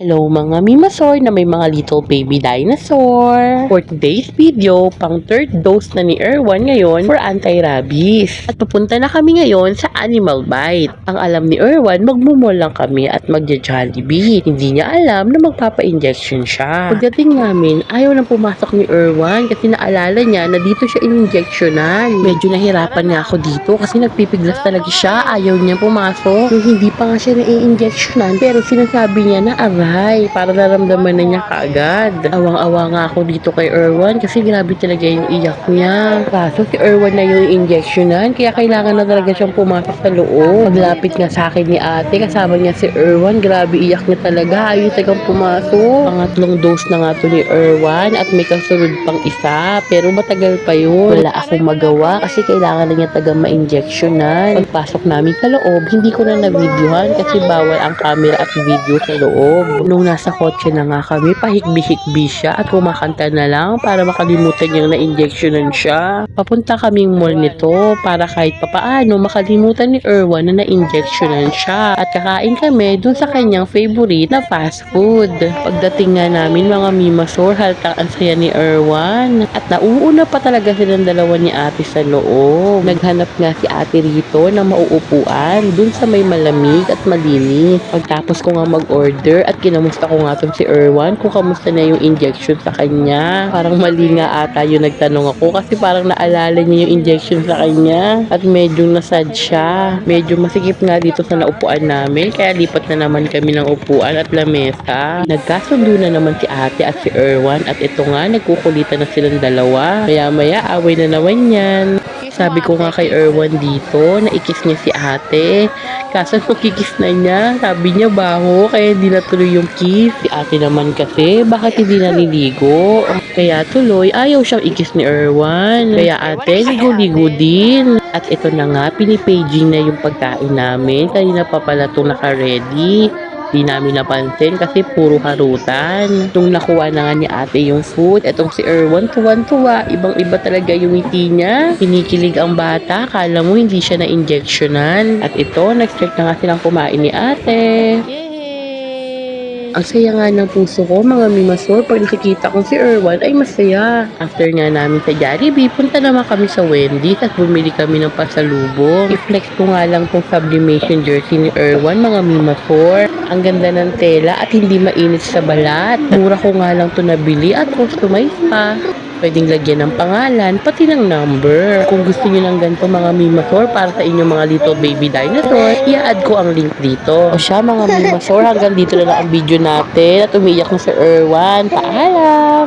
Hello mga mimasor na may mga little baby dinosaur. For today's video, pang third dose na ni Erwan ngayon for anti-rabies. At pupunta na kami ngayon sa Animal Bite. Ang alam ni Erwan, magmumol lang kami at magja-Jollibee. Hindi niya alam na magpapa-injection siya. Pagdating namin, ayaw nang pumasok ni Erwan kasi naalala niya na dito siya in-injectionan. Medyo nahirapan nga ako dito kasi nagpipiglas talaga siya. Ayaw niya pumasok. Nung hindi pa nga siya na-injectionan pero sinasabi niya na para naramdaman na niya kaagad. Awang-awa nga ako dito kay Erwan kasi grabe talaga yung iyak niya. Kaso si Erwan na yung injectionan kaya kailangan na talaga siyang pumasok sa loob. Paglapit nga sa akin ni ate, kasama niya si Erwan, grabe iyak niya talaga. Ayaw talagang pumasok. Pangatlong dose na nga to ni Erwan at may kasunod pang isa. Pero matagal pa yun. Wala akong magawa kasi kailangan na niya tagang ma-injectionan. Pagpasok namin sa loob, hindi ko na na-videohan kasi bawal ang camera at video sa loob. Nung nasa kotse na nga kami, pahikbi-hikbi siya at kumakanta na lang para makalimutan niyang na-injectionan siya. Papunta kaming mall nito para kahit papaano makalimutan ni Erwan na na-injectionan siya. At kakain kami dun sa kanyang favorite na fast food. Pagdating nga namin mga mimasor, haltang ang saya ni Erwan. At nauuna pa talaga silang dalawa ni ate sa loob. Naghanap nga si ate rito ng mauupuan dun sa may malamig at malinis. Pagtapos ko nga mag-order at kinamusta ko nga si Erwan kung kamusta na yung injection sa kanya. Parang mali nga ata yung nagtanong ako kasi parang naalala niya yung injection sa kanya at medyo nasad siya. Medyo masikip nga dito sa naupuan namin kaya lipat na naman kami ng upuan at lamesa. Nagkasundo na naman si ate at si Erwan at ito nga nagkukulitan na silang dalawa. Maya maya away na naman yan. Sabi ko nga kay Erwan dito na ikis niya si ate. Kaso nung kikis na niya, sabi niya baho kaya hindi natuloy yung kiss. Si ate naman kasi, bakit hindi naliligo? Kaya tuloy, ayaw siyang ikis ni Erwan. Kaya ate, ligo-ligo din. At ito na nga, pinipaging na yung pagkain namin. Kanina pa pala itong naka-ready. Di namin napansin kasi puro harutan. Nung nakuha na nga ni ate yung food, etong si Erwan tuwan-tuwa. Ibang-iba talaga yung ngiti niya. Kinikilig ang bata. Kala mo hindi siya na-injectionan. At ito, nag-start na nga silang kumain ni ate. Ang saya nga ng puso ko, mga mimasor, pag nakikita ko si Erwan ay masaya. After nga namin sa Jollibee, punta naman kami sa Wendy's at bumili kami ng pasalubong. I-flex ko nga lang tong sublimation jersey ni Erwan, mga mimasor. Ang ganda ng tela at hindi mainit sa balat. Mura ko nga lang to nabili at customize pa. Pwedeng lagyan ng pangalan, pati ng number. Kung gusto niyo ng ganito mga mimasor para sa inyong mga little baby dinosaur, i-add ko ang link dito. O siya mga mimasor, hanggang dito na lang ang video natin at umiyak na si Erwan. Paalam!